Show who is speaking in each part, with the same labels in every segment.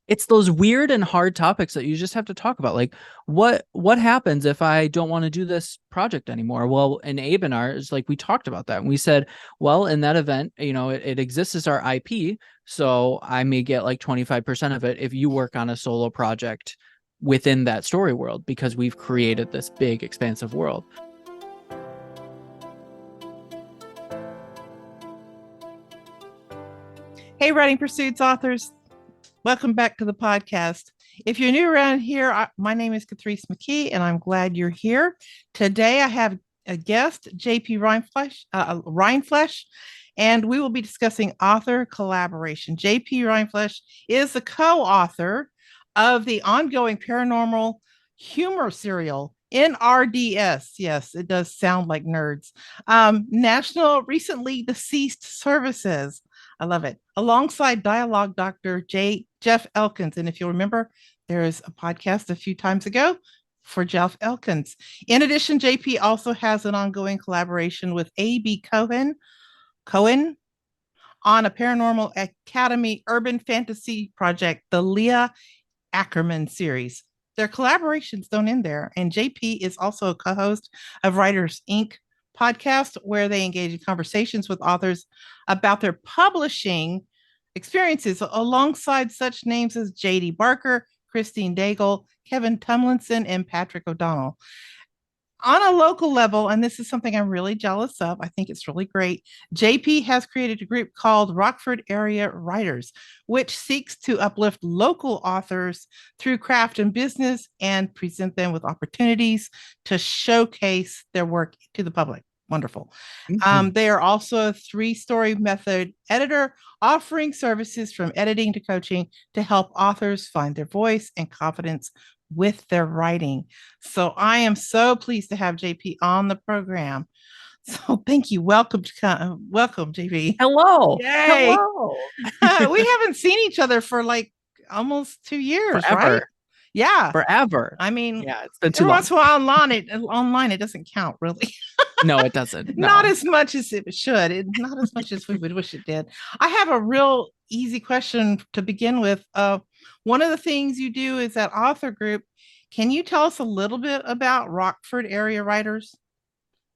Speaker 1: it's those weird and hard topics that you just have to talk about. Like what happens if I don't want to do this project anymore? Well, in Abe and ours, like we talked about that and we said, well, in that event, it exists as our IP. So I may get like 25% of it if you work on a solo project within that story world, because we've created this big expansive world.
Speaker 2: Hey, Writing Pursuits authors, welcome back to the podcast. If you're new around here, my name is Kathrese McKee, and I'm glad you're here. Today, I have a guest, JP Rindfleisch, and we will be discussing author collaboration. JP Rindfleisch is the co-author of the ongoing paranormal humor serial NRDS. Yes, it does sound like nerds. National Recently Deceased Services. I love it. Alongside dialogue Dr. Jeff Elkins. And if you'll remember, there is a podcast a few times ago for Jeff Elkins. In addition, JP also has an ongoing collaboration with A.B. Cohen on a Paranormal Academy urban fantasy project, the Leah Ackerman series. Their collaborations don't end there. And JP is also a co-host of Writers Inc. podcast, where they engage in conversations with authors about their publishing experiences alongside such names as J.D. Barker, Christine Daigle, Kevin Tumlinson, and Patrick O'Donnell. On a local level, and this is something I'm really jealous of, I think it's really great. JP has created a group called Rockford Area Writers, which seeks to uplift local authors through craft and business and present them with opportunities to showcase their work to the public. Wonderful.
Speaker 1: Mhm.
Speaker 2: They are also a 3-story method editor, offering services from editing to coaching to help authors find their voice and confidence with their writing. So I am so pleased to have JP on the program. So thank you. Welcome, JP.
Speaker 1: Hello.
Speaker 2: Yay.
Speaker 1: Hello.
Speaker 2: We haven't seen each other for like almost 2 years, right?
Speaker 1: Forever.
Speaker 2: Yeah.
Speaker 1: Forever.
Speaker 2: I mean,
Speaker 1: Yeah, it's been too
Speaker 2: every
Speaker 1: long.
Speaker 2: once in a while online it doesn't count really.
Speaker 1: No, it doesn't.
Speaker 2: Not
Speaker 1: No.
Speaker 2: as much as it should. Not as much as we would wish it did. I have a real easy question to begin with. One of the things you do is that author group. Can you tell us a little bit about Rockford area writers?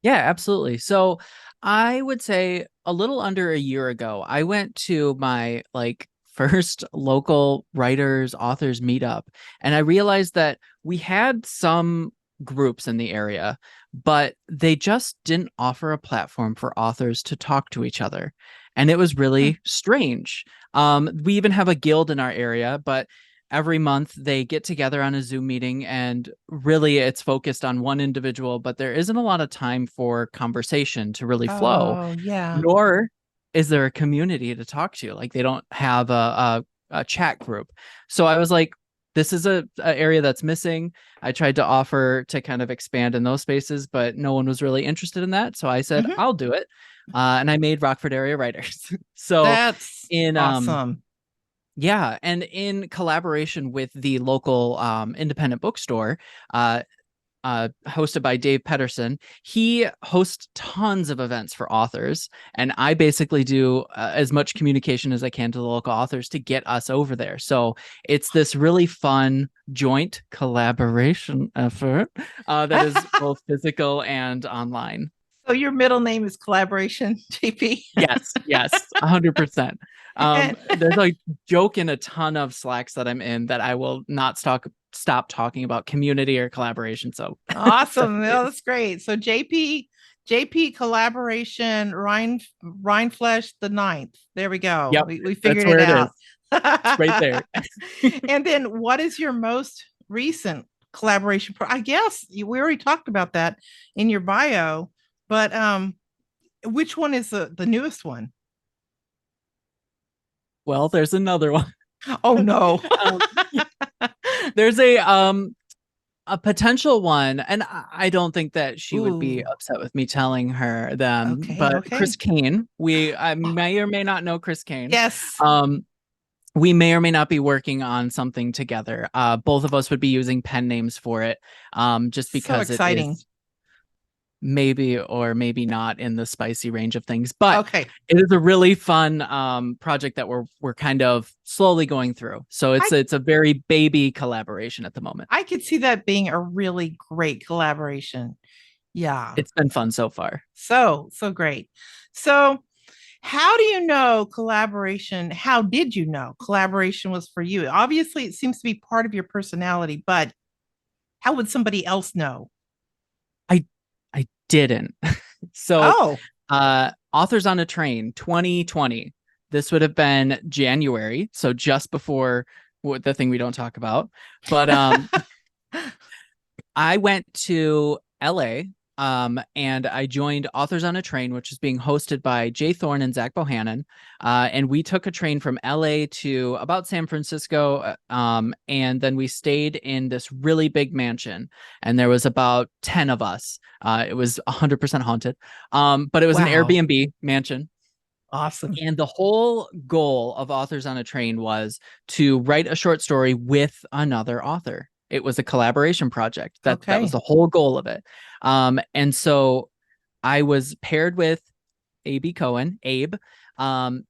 Speaker 1: Yeah, absolutely. So I would say a little under a year ago, I went to my like first local writers, authors meetup, and I realized that we had some groups in the area, but they just didn't offer a platform for authors to talk to each other. And it was
Speaker 2: Hmm.
Speaker 1: really strange. We even have a guild in our area, but every month they get together on a Zoom meeting, and really it's focused on one individual, but there isn't a lot of time for conversation to really flow,
Speaker 2: Oh, yeah.
Speaker 1: nor is there a community to talk to. Like they don't have a chat group. So I was like, this is a area that's missing. I tried to offer to kind of expand in those spaces, but no one was really interested in that. So I said,
Speaker 2: Hmm.
Speaker 1: I'll do it. And I made Rockford Area Writers. So
Speaker 2: That's
Speaker 1: in
Speaker 2: awesome.
Speaker 1: yeah, and in collaboration with the local independent bookstore, uh, hosted by Dave Pedersen, he hosts tons of events for authors, and I basically do as much communication as I can to the local authors to get us over there. So it's this really fun joint collaboration effort that is both physical and online.
Speaker 2: So your middle name is Collaboration, JP.
Speaker 1: Yes, yes, 100%.
Speaker 2: And
Speaker 1: There's a joke in a ton of Slacks that I'm in that I will not stop talking about community or collaboration. So
Speaker 2: awesome.
Speaker 1: definitely.
Speaker 2: Well, that's great. So JP collaboration Rindfleisch the ninth. There we go.
Speaker 1: Yep,
Speaker 2: We
Speaker 1: that's
Speaker 2: figured
Speaker 1: where
Speaker 2: it
Speaker 1: it
Speaker 2: out.
Speaker 1: is. It's right there.
Speaker 2: And then what is your most recent collaboration? I guess we already talked about that in your bio, but which one is the newest one?
Speaker 1: Well, there's another one.
Speaker 2: Oh no.
Speaker 1: Um, there's a potential one, and I don't think that she would be
Speaker 2: Ooh.
Speaker 1: upset with me telling her them,
Speaker 2: Okay,
Speaker 1: but Chris
Speaker 2: okay.
Speaker 1: Kane, I
Speaker 2: Oh,
Speaker 1: may or may not know Chris Kane.
Speaker 2: yes.
Speaker 1: Um, we may or may not be working on something together. Both of us would be using pen names for it, just
Speaker 2: So
Speaker 1: because it
Speaker 2: exciting.
Speaker 1: is. maybe or maybe not in the spicy range of things, but
Speaker 2: Okay.
Speaker 1: it is a really fun project that we're kind of slowly going through. So
Speaker 2: I
Speaker 1: it's a very baby collaboration at the moment.
Speaker 2: I could see that being a really great collaboration. Yeah.
Speaker 1: It's been fun so far.
Speaker 2: So great. So, how do you know collaboration? How did you know collaboration was for you? Obviously, it seems to be part of your personality, but how would somebody else know?
Speaker 1: I I didn't. So
Speaker 2: Oh,
Speaker 1: Authors on a Train 2020. This would have been January, so just before the thing we don't talk about. But I went to LA and I joined Authors on a Train, which is being hosted by Jay Thorne and Zach Bohannon. And we took a train from LA to about San Francisco. And then we stayed in this really big mansion. And there was about 10 of us. It was 100% haunted. But it was an
Speaker 2: wow.
Speaker 1: Airbnb mansion.
Speaker 2: Awesome.
Speaker 1: And the whole goal of Authors on a Train was to write a short story with another author. It was a collaboration project. That was
Speaker 2: Okay.
Speaker 1: the whole goal of it. And so I was paired with AB Cohen, Abe, and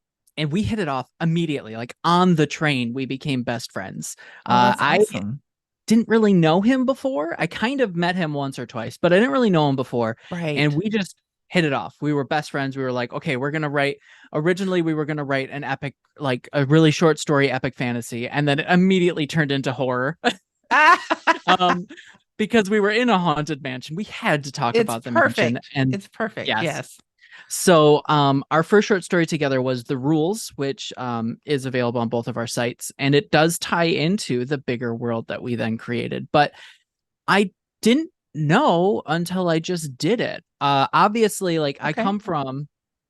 Speaker 1: we hit it off immediately. Like on the train, we became best friends.
Speaker 2: Oh, that's
Speaker 1: I
Speaker 2: awesome.
Speaker 1: didn't really know him before. I kind of met him once or twice, but I didn't really know him before. And
Speaker 2: Right.
Speaker 1: we just hit it off. We were best friends. We were like, okay, we're going to write. Originally, we were going to write an epic, like a really short story, epic fantasy. And then it immediately turned into horror. um, because we were in a haunted mansion. We had to talk
Speaker 2: It's
Speaker 1: about the mansion.
Speaker 2: perfect.
Speaker 1: And
Speaker 2: It's perfect.
Speaker 1: yes.
Speaker 2: Yes.
Speaker 1: So our first short story together was The Rules, which is available on both of our sites. And it does tie into the bigger world that we then created. But I didn't know until I just did it. Obviously, like I
Speaker 2: Okay.
Speaker 1: come from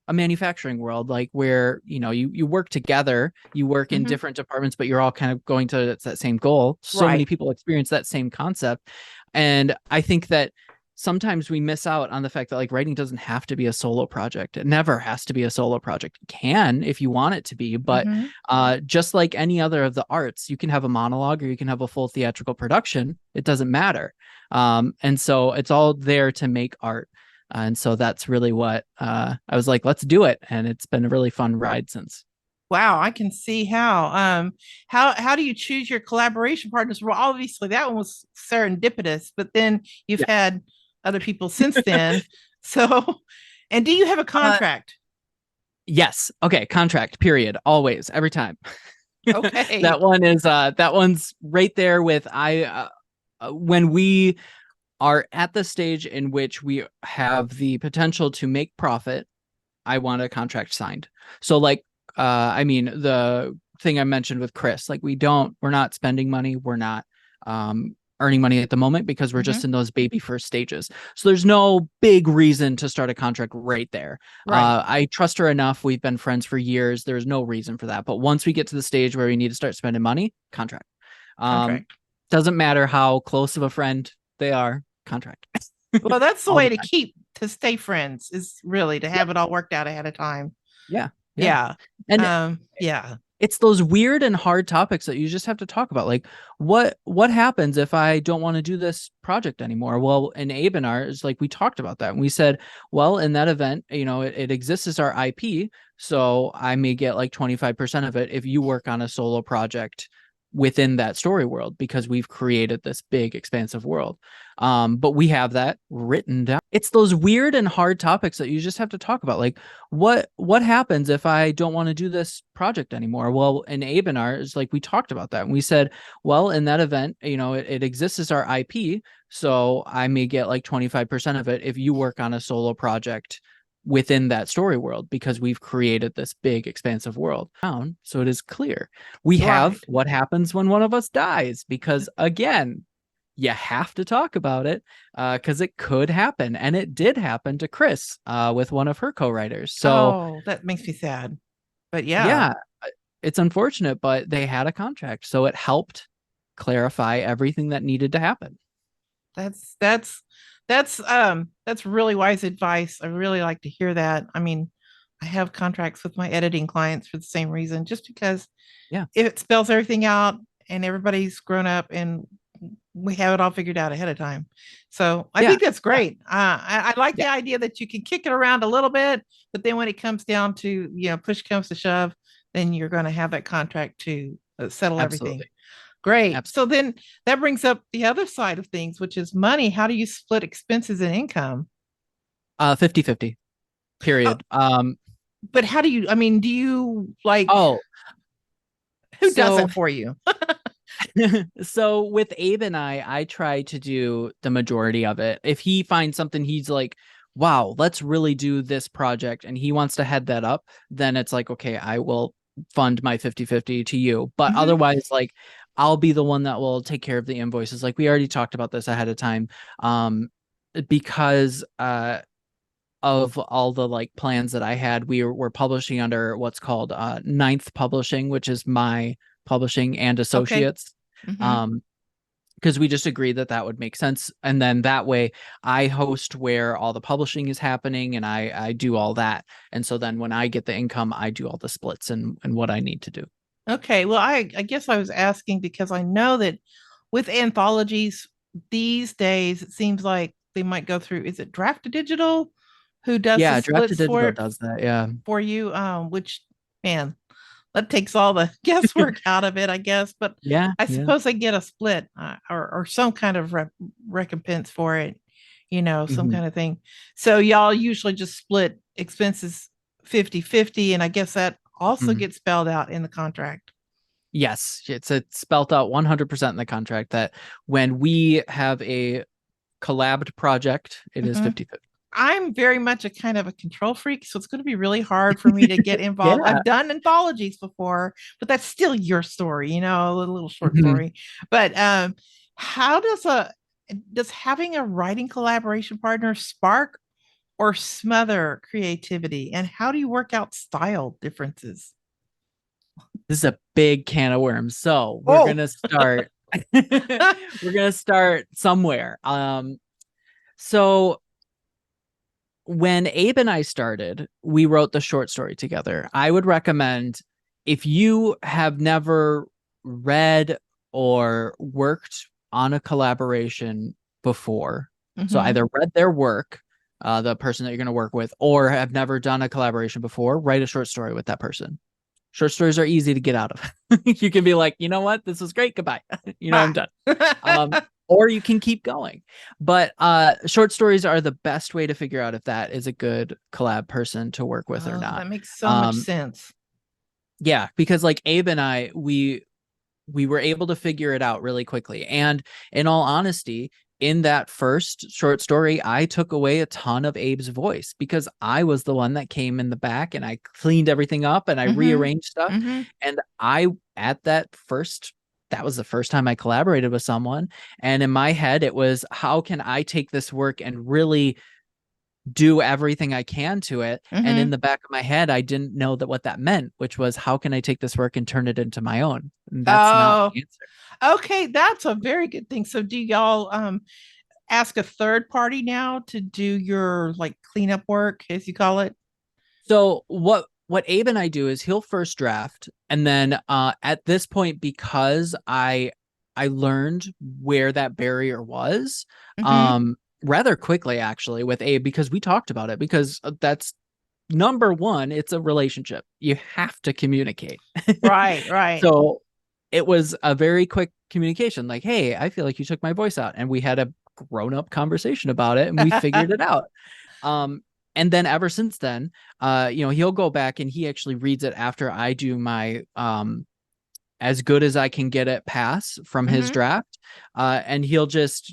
Speaker 1: a manufacturing world, like where you work together, you work in
Speaker 2: Hmm.
Speaker 1: different departments, but you're all kind of going to that same goal. So many
Speaker 2: Right.
Speaker 1: people experience that same concept, and I think that sometimes we miss out on the fact that like writing doesn't have to be a solo project. It never has to be a solo project. It can if you want it to be, but
Speaker 2: Hmm.
Speaker 1: just like any other of the arts, you can have a monologue or you can have a full theatrical production. It doesn't matter. And so it's all there to make art. And so that's really what I was like, let's do it. And it's been a really fun ride since.
Speaker 2: Wow, I can see how. How do you choose your collaboration partners? Well, obviously that one was serendipitous, but then you've
Speaker 1: Yeah.
Speaker 2: had other people since then. So, and do you have a
Speaker 1: Uh,
Speaker 2: contract?
Speaker 1: yes. Okay. Contract, period. Always, every time.
Speaker 2: Okay.
Speaker 1: That one's right there with when we are at the stage in which we have the potential to make profit, I want a contract signed. So like I mean the thing I mentioned with Chris, like we're not spending money, we're not earning money at the moment because we're just
Speaker 2: Hmm.
Speaker 1: in those baby first stages. So there's no big reason to start a contract right there.
Speaker 2: Right.
Speaker 1: I trust her enough. We've been friends for years. There's no reason for that. But once we get to the stage where we need to start spending money, contract. Um,
Speaker 2: Contract.
Speaker 1: doesn't matter how close of a friend they are, contract.
Speaker 2: Well, that's the
Speaker 1: All
Speaker 2: way
Speaker 1: the
Speaker 2: to
Speaker 1: time.
Speaker 2: stay friends is really to
Speaker 1: Yep.
Speaker 2: have it all worked out ahead of time.
Speaker 1: Yeah. Yeah.
Speaker 2: Yeah.
Speaker 1: And
Speaker 2: Yeah.
Speaker 1: it's those weird and hard topics that you just have to talk about. Like what happens if I don't want to do this project anymore? Well, in Abe and our is like we talked about that and we said, well, in that event, it exists as our IP. So I may get like 25% of it if you work on a solo project within that story world because we've created this big expansive world. But we have that written down. It's those weird and hard topics that you just have to talk about. Like what happens if I don't want to do this project anymore? Well, in Abe and our is like we talked about that and we said, well, in that event, it exists as our IP. So I may get like 25% of it if you work on a solo project within that story world because we've created this big expansive world down so it is clear we have
Speaker 2: Right.
Speaker 1: what happens when one of us dies because again you have to talk about it because it could happen and it did happen to Chris with one of her co-writers. So
Speaker 2: Oh, that makes me sad. But yeah,
Speaker 1: yeah, it's unfortunate, but they had a contract, so it helped clarify everything that needed to happen.
Speaker 2: that's that's that's really wise advice. I really like to hear that. I mean, I have contracts with my editing clients for the same reason, just because
Speaker 1: Yeah.
Speaker 2: it spells everything out and everybody's grown up and we have it all figured out ahead of time. So I
Speaker 1: Yeah,
Speaker 2: think that's great. I like
Speaker 1: yeah,
Speaker 2: the idea that you can kick it around a little bit, but then when it comes down to, push comes to shove, then you're going to have that contract to settle everything.
Speaker 1: absolutely.
Speaker 2: Great.
Speaker 1: Absolutely.
Speaker 2: So then that brings up the other side of things, which is money. How do you split expenses and income?
Speaker 1: 50/50,
Speaker 2: Oh,
Speaker 1: period.
Speaker 2: but how do you, I mean, do you like,
Speaker 1: Oh,
Speaker 2: who does
Speaker 1: so
Speaker 2: it for you?
Speaker 1: so with Abe and I try to do the majority of it. If he finds something he's like, wow, let's really do this project and he wants to head that up, then it's like, okay, I will fund my 50/50 to you. But
Speaker 2: Mhm.
Speaker 1: otherwise, like I'll be the one that will take care of the invoices. Like we already talked about this ahead of time. Because of all the like plans that I had, we're publishing under what's called Ninth Publishing, which is my publishing and
Speaker 2: Okay.
Speaker 1: associates.
Speaker 2: Hmm.
Speaker 1: Um, because we just agreed that that would make sense. And then that way I host where all the publishing is happening and I do all that. And so then when I get the income, I do all the splits and what I need to do.
Speaker 2: Okay. Well, I guess I was asking because I know that with anthologies these days, it seems like they might go through, is it Draft to Digital who does the
Speaker 1: Yeah, Draft to
Speaker 2: splits
Speaker 1: Digital does that. Yeah.
Speaker 2: for you? Which, man, that takes all the guesswork out of it, I guess. But
Speaker 1: Yeah.
Speaker 2: I
Speaker 1: Yeah.
Speaker 2: suppose they get a split or some kind of recompense for it, some
Speaker 1: Mhm.
Speaker 2: kind of thing. So y'all usually just split expenses 50-50, and I guess that also
Speaker 1: Mhm.
Speaker 2: gets spelled out in the contract.
Speaker 1: Yes, it's spelt out 100% in the contract that when we have a collabed project, it is
Speaker 2: Mhm.
Speaker 1: 50/50.
Speaker 2: I'm very much a kind of a control freak, so it's going to be really hard for me to get involved.
Speaker 1: Yeah.
Speaker 2: I've done anthologies before, but that's still your story, a little short
Speaker 1: Mhm.
Speaker 2: story. But how does having a writing collaboration partner spark or smother creativity? And how do you work out style differences?
Speaker 1: This is a big can of worms. So we're
Speaker 2: Oh,
Speaker 1: gonna start. We're gonna start somewhere. So when Abe and I started, we wrote the short story together. I would recommend if you have never read or worked on a collaboration before, so
Speaker 2: mm-hmm.
Speaker 1: either read their work, the person that you're going to work with, or have never done a collaboration before, write a short story with that person. Short stories are easy to get out of. You can be like, you know what, this was great, goodbye. I'm
Speaker 2: Bye.
Speaker 1: done. Or you can keep going. But short stories are the best way to figure out if that is a good collab person to work with or
Speaker 2: Oh,
Speaker 1: not.
Speaker 2: that makes so much
Speaker 1: Um,
Speaker 2: sense.
Speaker 1: yeah, because like Abe and I, we were able to figure it out really quickly. And in all honesty, in that first short story, I took away a ton of Abe's voice because I was the one that came in the back and I cleaned everything up and I
Speaker 2: Mm-hmm.
Speaker 1: rearranged stuff.
Speaker 2: Mm-hmm.
Speaker 1: And at that was the first time I collaborated with someone. And in my head, it was, how can I take this work and really do everything I can to it? And in
Speaker 2: Mm-hmm.
Speaker 1: the back of my head, I didn't know that what that meant, which was, how can I take this work and turn it into my own? And that's not
Speaker 2: Oh,
Speaker 1: the answer.
Speaker 2: okay. That's a very good thing. So do y'all ask a third party now to do your like cleanup work, as you call it?
Speaker 1: So what Abe and I do is he'll first draft, and then at this point, because I learned where that barrier was
Speaker 2: Mm-hmm.
Speaker 1: rather quickly actually with Abe, because we talked about it, because that's number one, it's a relationship. You have to communicate.
Speaker 2: Right, right.
Speaker 1: So it was a very quick communication, like, hey, I feel like you took my voice out, and we had a grown-up conversation about it and we figured it out. Um, and then ever since then, he'll go back and he actually reads it after I do my as good as I can get it pass from his
Speaker 2: Mm-hmm.
Speaker 1: draft. And he'll just,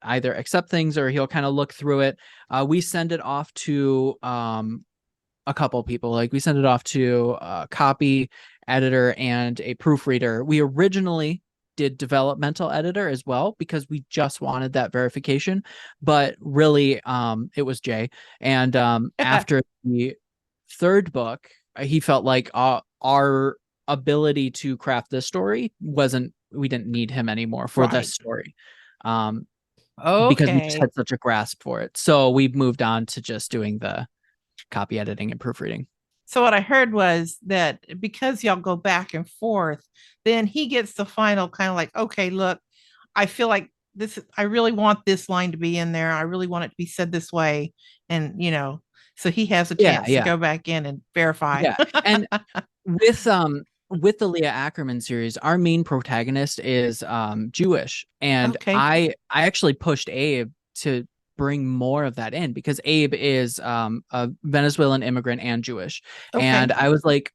Speaker 1: either accept things or he'll kind of look through it. We send it off to a couple people. Like we send it off to a copy editor and a proofreader. We originally did developmental editor as well because we just wanted that verification, but really it was Jay. And after the third book, he felt like our ability to craft this story wasn't, we didn't need him anymore for this
Speaker 2: Right.
Speaker 1: story. Um, because we just
Speaker 2: Okay.
Speaker 1: had such a grasp for it. So we've moved on to just doing the copy editing and proofreading.
Speaker 2: So what I heard was that because y'all go back and forth, then he gets the final kind of like, okay, look, I feel like I really want this line to be in there. I really want it to be said this way. And, so he has a
Speaker 1: Yeah,
Speaker 2: chance to
Speaker 1: yeah,
Speaker 2: go back in and verify.
Speaker 1: yeah. And with the Leah Ackerman series, our main protagonist is Jewish, and
Speaker 2: Okay.
Speaker 1: I actually pushed Abe to bring more of that in because Abe is a Venezuelan immigrant and Jewish, and
Speaker 2: Okay.
Speaker 1: I was like,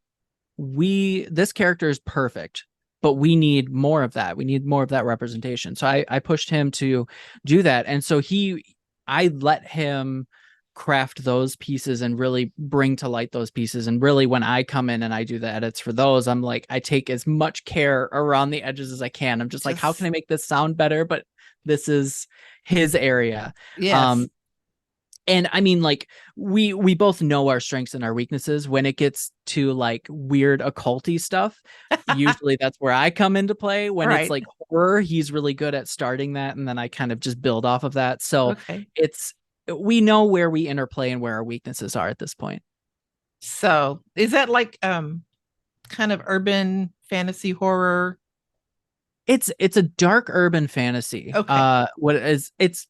Speaker 1: we this character is perfect, but we need more of that. We need more of that representation. So I pushed him to do that, and so I let him craft those pieces and really bring to light those pieces. And really, when I come in and I do the edits for those, I'm like, I take as much care around the edges as I can. I'm just like, how can
Speaker 2: Just,
Speaker 1: I make this sound better? But this is his area.
Speaker 2: yes.
Speaker 1: Um, and I mean, like, we both know our strengths and our weaknesses. When it gets to like weird occulty stuff, usually that's where I come into play. When it's
Speaker 2: Right.
Speaker 1: like horror, he's really good at starting that, and then I kind of just build off of that. So
Speaker 2: Okay.
Speaker 1: it's we know where we interplay and where our weaknesses are at this point.
Speaker 2: So is that like kind of urban fantasy horror?
Speaker 1: It's a dark urban fantasy.
Speaker 2: Okay.
Speaker 1: What is it's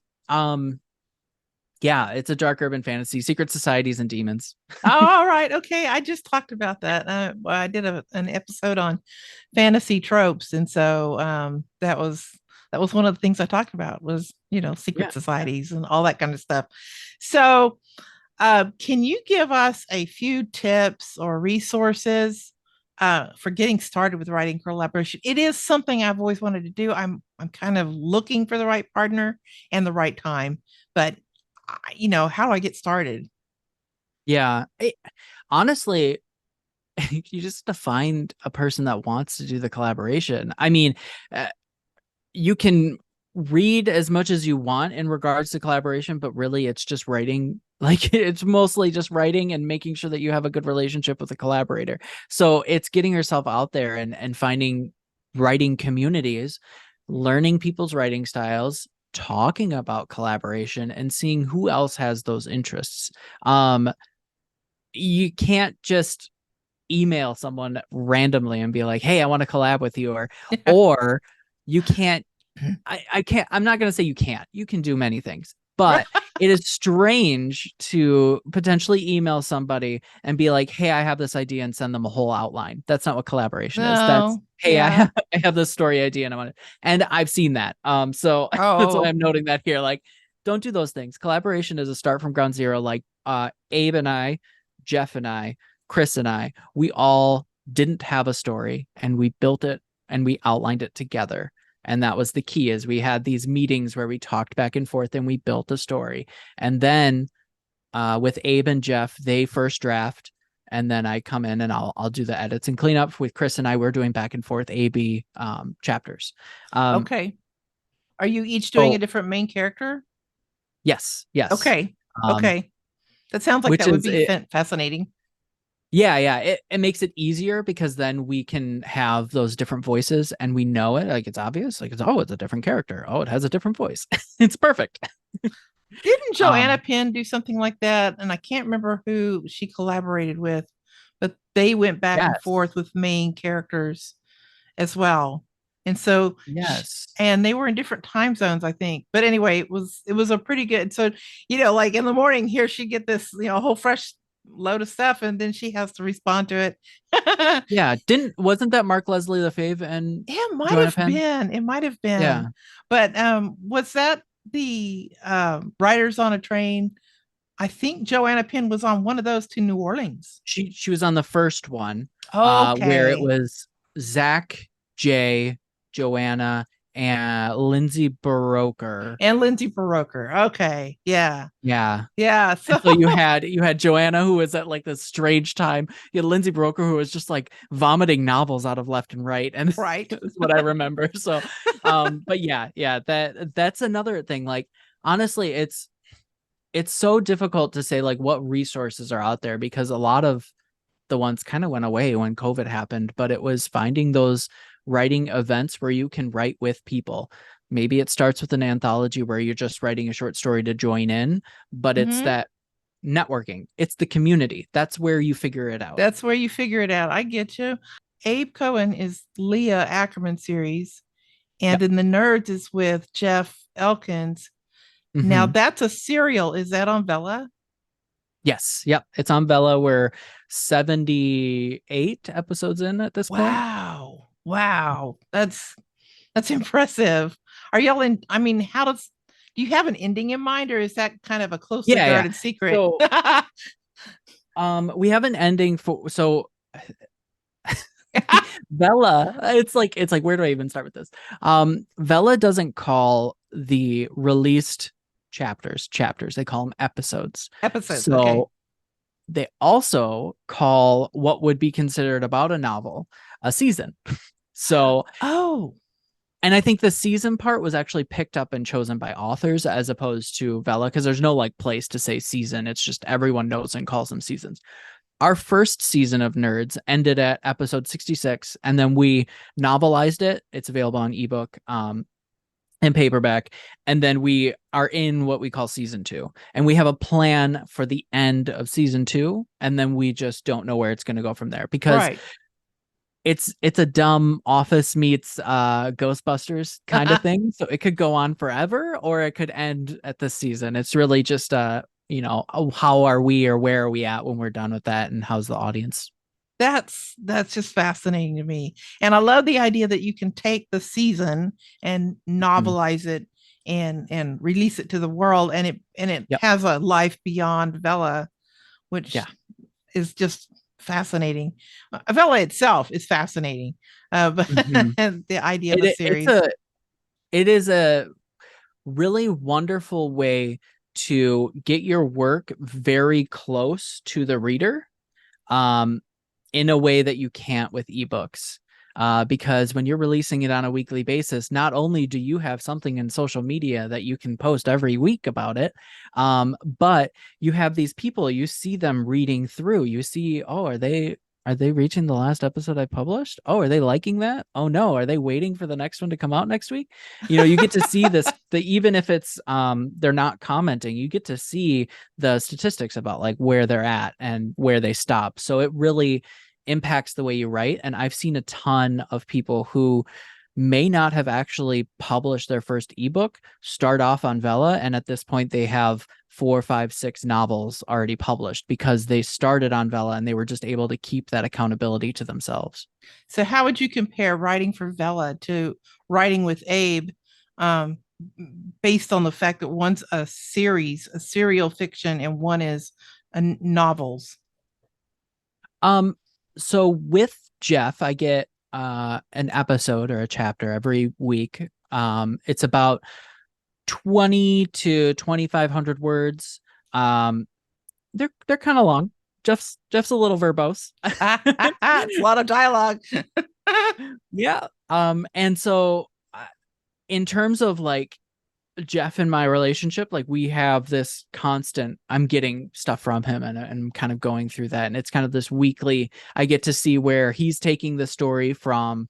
Speaker 1: yeah, it's a dark urban fantasy, secret societies and demons.
Speaker 2: Oh, all right. Okay. I just talked about that. Well, I did an episode on fantasy tropes. And so that was one of the things I talked about was,
Speaker 1: Yeah,
Speaker 2: secret
Speaker 1: yeah.
Speaker 2: societies and all that kind of stuff. So can you give us a few tips or resources for getting started with writing collaboration? It is something I've always wanted to do. I'm kind of looking for the right partner and the right time, but how do I get started?
Speaker 1: Yeah. Honestly, you just have to find a person that wants to do the collaboration. I mean, uh, you can read as much as you want in regards to collaboration, but really it's just writing. Like it's mostly just writing and making sure that you have a good relationship with a collaborator. So it's getting yourself out there and finding writing communities, learning people's writing styles, talking about collaboration and seeing who else has those interests. You can't just email someone randomly and be like, "Hey, I want to collab with you," or you can't. I can't. I'm not gonna say you can't. You can do many things, but it is strange to potentially email somebody and be like, "Hey, I have this idea," and send them a whole outline. That's not what collaboration is. That's,
Speaker 2: No,
Speaker 1: "Hey, I
Speaker 2: yeah.
Speaker 1: have I have this story idea and I want it," and I've seen that. So that's why
Speaker 2: Oh,
Speaker 1: I'm noting that here. Like, don't do those things. Collaboration is a start from ground zero. Like, Abe and I, Jeff and I, Chris and I, we all didn't have a story and we built it and we outlined it together. And that was the key is we had these meetings where we talked back and forth and we built a story. And then with Abe and Jeff, they first draft. And then I come in and I'll do the edits and clean up. With Chris and I, we're doing back and forth AB chapters. Um,
Speaker 2: okay. Are you each doing a
Speaker 1: so
Speaker 2: different main character?
Speaker 1: yes, yes.
Speaker 2: Okay.
Speaker 1: Um,
Speaker 2: Okay. That sounds like
Speaker 1: which
Speaker 2: that would
Speaker 1: is
Speaker 2: be
Speaker 1: it,
Speaker 2: fascinating.
Speaker 1: Yeah, yeah. It makes it easier because then we can have those different voices and we know it. Like it's obvious. Like it's a different character. Oh, it has a different voice. It's perfect.
Speaker 2: Didn't Joanna
Speaker 1: Um,
Speaker 2: Penn do something like that? And I can't remember who she collaborated with, but they went back and
Speaker 1: yes.
Speaker 2: forth with main characters as well. And so,
Speaker 1: Yes.
Speaker 2: and they were in different time zones, I think. But anyway, it was a pretty good. So, like in the morning, here she get this, a whole fresh load of stuff, and then she has to respond to it.
Speaker 1: Yeah. Wasn't that Mark Leslie Lefebvre and
Speaker 2: It might
Speaker 1: Joanna
Speaker 2: have
Speaker 1: Penn?
Speaker 2: been. It might have been.
Speaker 1: Yeah.
Speaker 2: But was that the Riders on a Train? I think Joanna Penn was on one of those to New Orleans.
Speaker 1: She was on the first one, where it
Speaker 2: Okay.
Speaker 1: was Zach, Jay, Joanna, and Lindsay Baroker.
Speaker 2: And Lindsay Baroker. Okay. Yeah.
Speaker 1: Yeah.
Speaker 2: Yeah.
Speaker 1: And
Speaker 2: So
Speaker 1: so you had Joanna who was at like this strange time. You had Lindsay Broker who was just like vomiting novels out of left and right, and
Speaker 2: right.
Speaker 1: is what I remember. So, but yeah, yeah, that's another thing. Like honestly, it's so difficult to say like what resources are out there because a lot of the ones kind of went away when COVID happened. But it was finding those writing events where you can write with people. Maybe it starts with an anthology where you're just writing a short story to join in, but it's
Speaker 2: Hmm.
Speaker 1: that networking. It's the community. That's where you figure it out.
Speaker 2: That's where you figure it out. I get you. Abe Cohen is Leah Ackerman series. and
Speaker 1: Yep.
Speaker 2: then the Nerds is with Jeff Elkins. Now
Speaker 1: Mm-hmm.
Speaker 2: that's a serial. Is that on Vella?
Speaker 1: Yes. Yep. It's on Vella. We're 78 episodes in at this point.
Speaker 2: Wow. Wow. That's impressive. Are y'all in? I mean, do you have an ending in mind, or is that kind of a closely
Speaker 1: Yeah, yeah.
Speaker 2: guarded secret?
Speaker 1: So we have an ending for Vella. It's like where do I even start with this? Vella doesn't call the released chapters. They call them episodes.
Speaker 2: Episodes. Okay.
Speaker 1: So they also call what would be considered about a novel a season. So,
Speaker 2: Oh,
Speaker 1: and I think the season part was actually picked up and chosen by authors as opposed to Vella, because there's no like place to say season. It's just everyone knows and calls them seasons. Our first season of Nerds ended at episode 66, and then we novelized it. It's available on ebook and paperback. And then we are in what we call season 2. And we have a plan for the end of season 2. And then we just don't know where it's going to go from there, because
Speaker 2: right.
Speaker 1: it's a dumb Office meets Ghostbusters kind of thing. So it could go on forever or it could end at this season. It's really just how are we, or where are we at when we're done with that, and how's the audience?
Speaker 2: That's just fascinating to me. And I love the idea that you can take the season and
Speaker 1: Mm.
Speaker 2: novelize it and release it to the world, and it
Speaker 1: Yep.
Speaker 2: has a life beyond Vella,
Speaker 1: Yeah.
Speaker 2: which is just fascinating. Vella itself is fascinating. But
Speaker 1: Mhm.
Speaker 2: the idea of a
Speaker 1: It, it's
Speaker 2: series.
Speaker 1: a it is a really wonderful way to get your work very close to the reader, um, in a way that you can't with ebooks. Because when you're releasing it on a weekly basis, not only do you have something in social media that you can post every week about it, but you have these people, you see them reading through, you see, oh, are they reaching the last episode I published? Oh, are they liking that? Oh no, are they waiting for the next one to come out next week? You get to see this, even if it's they're not commenting, you get to see the statistics about like where they're at and where they stop. So it really impacts the way you write. And I've seen a ton of people who may not have actually published their first ebook start off on Vella, and at this point they have 4, 5, 6 novels already published because they started on Vella and they were just able to keep that accountability to themselves.
Speaker 2: So how would you compare writing for Vella to writing with Abe, um, based on the fact that one's a series, a serial fiction, and one is novels?
Speaker 1: Um, so with Jeff, I get an episode or a chapter every week. It's about 20 to 2,500 words. Um, they're kind of long. Jeff's a little verbose.
Speaker 2: It's a lot of dialogue.
Speaker 1: Yeah. And so in terms of like Jeff and my relationship, like we have this constant, I'm getting stuff from him and I'm kind of going through that. And it's kind of this weekly, I get to see where he's taking the story from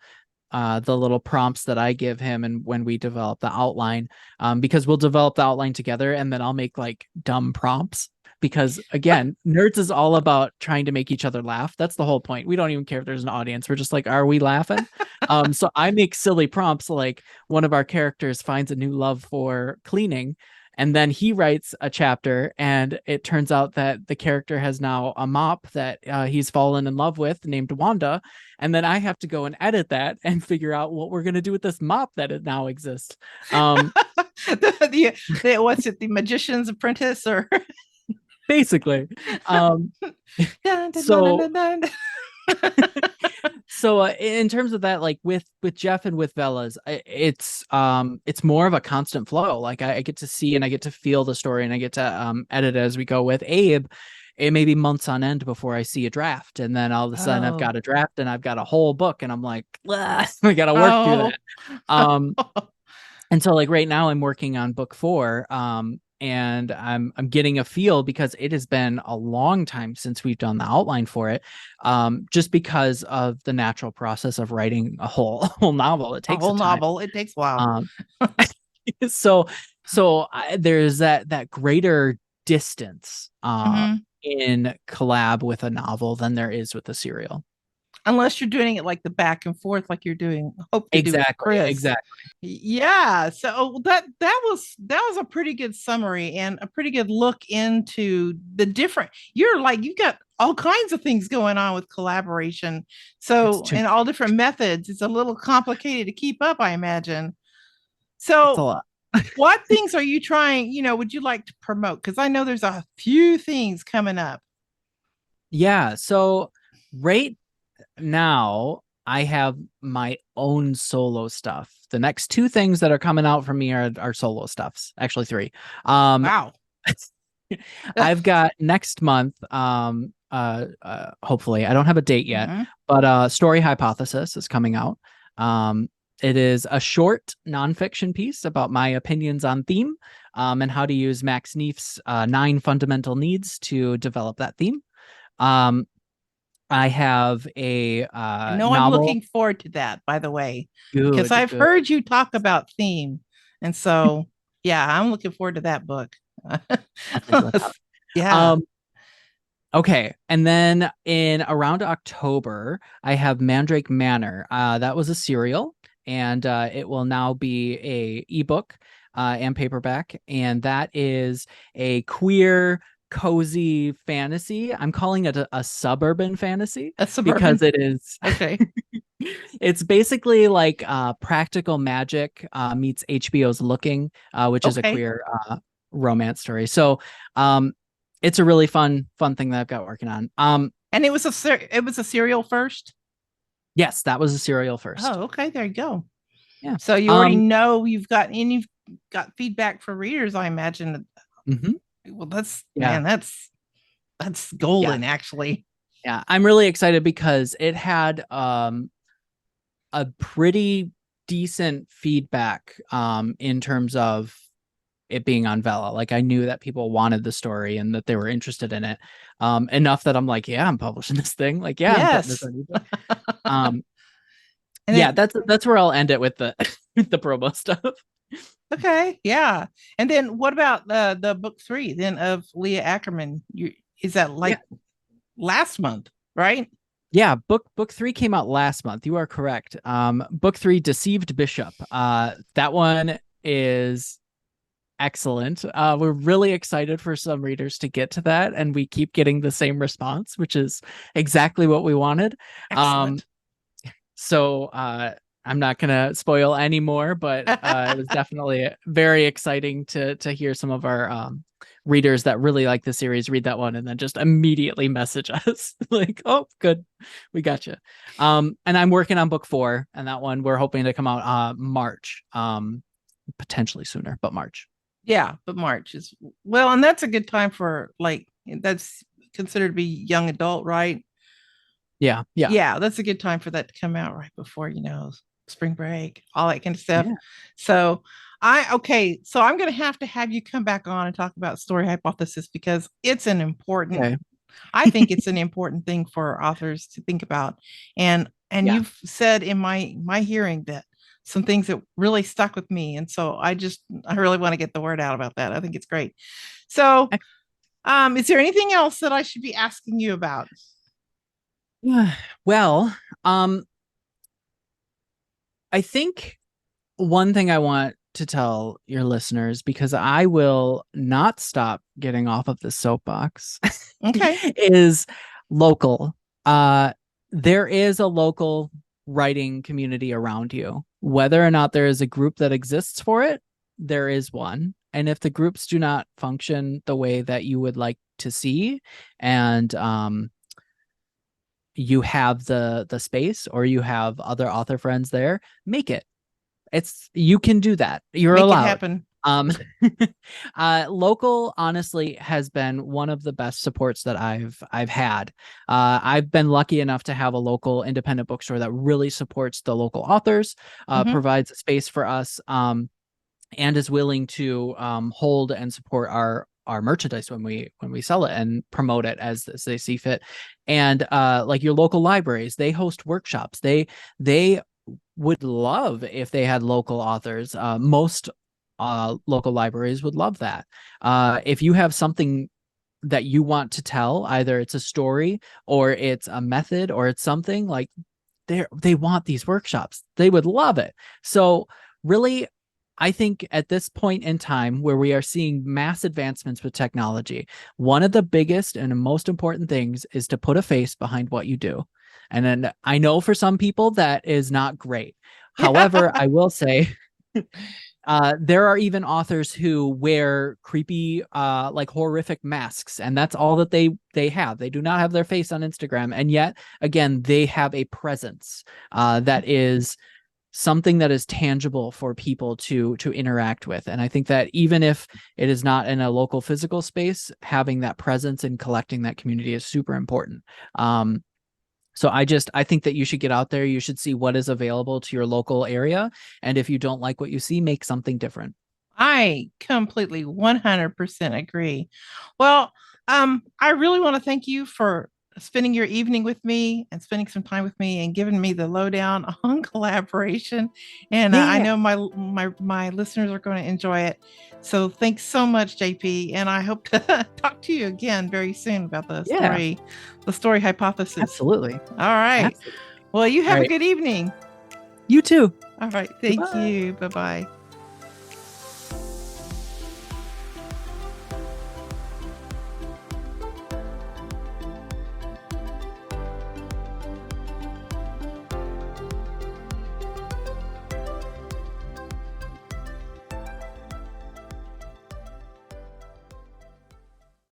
Speaker 1: the little prompts that I give him, and when we develop the outline, because we'll develop the outline together and then I'll make like dumb prompts. Because again, Nerds is all about trying to make each other laugh. That's the whole point. We don't even care if there's an audience. We're just like, are we laughing? So I make silly prompts, like one of our characters finds a new love for cleaning, and then he writes a chapter, and it turns out that the character has now a mop that he's fallen in love with named Wanda. And then I have to go and edit that and figure out what we're going to do with this mop that it now exists.
Speaker 2: What's it? The Magician's Apprentice, or
Speaker 1: Basically.
Speaker 2: dun, dun,
Speaker 1: So
Speaker 2: dun, dun, dun.
Speaker 1: so in terms of that, like with Jeff and with Vella's, it's more of a constant flow. Like I get to see and I get to feel the story, and I get to edit as we go. With Abe, it may be months on end before I see a draft, and then all of a sudden I've got
Speaker 2: Oh,
Speaker 1: a draft and I've got a whole book, and I'm like, I gotta work through
Speaker 2: oh.
Speaker 1: that. um and so like right now I'm working on book 4, and I'm getting a feel, because it has been a long time since we've done the outline for it, just because of the natural process of writing a whole novel. It
Speaker 2: A
Speaker 1: takes a
Speaker 2: whole
Speaker 1: time.
Speaker 2: novel. It takes a while.
Speaker 1: um so there's that greater distance
Speaker 2: Mhm.
Speaker 1: in collab with a novel than there is with a serial.
Speaker 2: unless you're doing it like the back and forth, like you're doing, hope to do with
Speaker 1: Exactly,
Speaker 2: Chris.
Speaker 1: exactly.
Speaker 2: Yeah. So that was a pretty good summary and a pretty good look into the different. You're like you've got all kinds of things going on with collaboration.
Speaker 1: It's
Speaker 2: So
Speaker 1: too
Speaker 2: and all different methods. It's a little complicated to keep up, I imagine.
Speaker 1: it's a
Speaker 2: So
Speaker 1: lot.
Speaker 2: what things are you trying, would you like to promote? Because I know there's a few things coming up.
Speaker 1: Yeah, so right now I have my own solo stuff. The next two things that are coming out for me are solo stuffs. Actually, three. Um,
Speaker 2: Wow.
Speaker 1: I've got next month. Hopefully, I don't have a date yet,
Speaker 2: Mhm.
Speaker 1: but Story Hypothesis is coming out. Um, it is a short nonfiction piece about my opinions on theme, and how to use Max Neef's 9 fundamental needs to develop that theme. Um, I have a
Speaker 2: I know I'm
Speaker 1: novel.
Speaker 2: looking forward to that, by the way, because
Speaker 1: Good,
Speaker 2: I've
Speaker 1: good.
Speaker 2: heard you talk about theme. And so, yeah, I'm looking forward to that book.
Speaker 1: I'll check that out.
Speaker 2: Yeah.
Speaker 1: Um, okay, and then in around October, I have Mandrake Manor. That was a serial, and it will now be a ebook and paperback, and that is a queer, cozy fantasy. I'm calling it a suburban fantasy
Speaker 2: A
Speaker 1: because
Speaker 2: suburban.
Speaker 1: it is.
Speaker 2: Okay.
Speaker 1: It's basically like Practical Magic meets HBO's Looking, which is a
Speaker 2: Okay.
Speaker 1: queer romance story. So um, it's a really fun thing that I've got working on.
Speaker 2: And it was a serial first.
Speaker 1: Yes, that was a serial first.
Speaker 2: Oh, okay. There you go.
Speaker 1: Yeah.
Speaker 2: So you already know you've got feedback for readers, I imagine.
Speaker 1: Mhm.
Speaker 2: Well, that's
Speaker 1: Yeah.
Speaker 2: man, that's
Speaker 1: Yeah.
Speaker 2: golden, actually.
Speaker 1: Yeah. I'm really excited because it had a pretty decent feedback in terms of it being on Vella. Like I knew that people wanted the story and that they were interested in it. Enough that I'm like, yeah, I'm publishing this thing. Like, yeah, I'm putting this
Speaker 2: Yes.
Speaker 1: on ebook. Um,
Speaker 2: And
Speaker 1: yeah,
Speaker 2: then
Speaker 1: that's where I'll end it with the with the promo stuff.
Speaker 2: okay, yeah. And then what about the book three then of Leah Ackerman? Is that
Speaker 1: Yeah.
Speaker 2: like last month, right?
Speaker 1: Yeah, book 3 came out last month. You are correct. Book 3, Deceived Bishop. That one is excellent. We're really excited for some readers to get to that, and we keep getting the same response, which is exactly what we wanted. Um,
Speaker 2: Excellent.
Speaker 1: so I'm not gonna spoil any more, but it was definitely very exciting to hear some of our readers that really like the series read that one and then just immediately message us like, oh, good, we got you. And I'm working on book 4, and that one we're hoping to come out March, potentially sooner, but March.
Speaker 2: Yeah, but March is well, and that's a good time for like that's considered to be young adult, right?
Speaker 1: Yeah, yeah,
Speaker 2: Yeah, that's a good time for that to come out right before, spring break, all that kind of stuff.
Speaker 1: yeah.
Speaker 2: So so I'm gonna have to have you come back on and talk about story hypothesis because it's an important,
Speaker 1: Okay.
Speaker 2: I think it's an important thing for authors to think about. And
Speaker 1: Yeah.
Speaker 2: you've said in my hearing that some things that really stuck with me. And so I really want to get the word out about that. I think it's great. So is there anything else that I should be asking you about?
Speaker 1: Well, I think one thing I want to tell your listeners, because I will not stop getting off of the soapbox,
Speaker 2: Okay.
Speaker 1: is local. There is a local writing community around you. Whether or not there is a group that exists for it, there is one. And if the groups do not function the way that you would like to see, and you have the space, or you have other author friends there, make it. You can do that. You're
Speaker 2: Make it
Speaker 1: allowed.
Speaker 2: happen.
Speaker 1: Um, Local honestly has been one of the best supports that I've had. I've been lucky enough to have a local independent bookstore that really supports the local authors,
Speaker 2: Hmm.
Speaker 1: provides a space for us, and is willing to hold and support our merchandise when we sell it and promote it as they see fit. And like your local libraries, they host workshops. They would love if they had local authors. Most local libraries would love that. If you have something that you want to tell, either it's a story or it's a method or it's something, like they want these workshops. They would love it. So really, I think at this point in time where we are seeing mass advancements with technology, one of the biggest and most important things is to put a face behind what you do. And then I know for some people that is not great. However, I will say there are even authors who wear creepy, like horrific masks, and that's all that they have. They do not have their face on Instagram, and yet again, they have a presence that is something that is tangible for people to interact with. And I think that even if it is not in a local physical space, having that presence and collecting that community is super important. So I think that you should get out there. You should see what is available to your local area. And if you don't like what you see, make something different.
Speaker 2: I completely 100% agree. Well, I really want to thank you for spending your evening with me and spending some time with me and giving me the lowdown on collaboration. And I
Speaker 1: Yeah,
Speaker 2: know my listeners are going to enjoy it. So thanks so much, JP. And I hope to talk to you again very soon about
Speaker 1: yeah,
Speaker 2: the story hypothesis.
Speaker 1: absolutely.
Speaker 2: All right.
Speaker 1: Absolutely.
Speaker 2: Well, you
Speaker 1: All
Speaker 2: have a
Speaker 1: right.
Speaker 2: good evening.
Speaker 1: You too.
Speaker 2: All right. Thank
Speaker 1: Goodbye.
Speaker 2: you. Bye bye.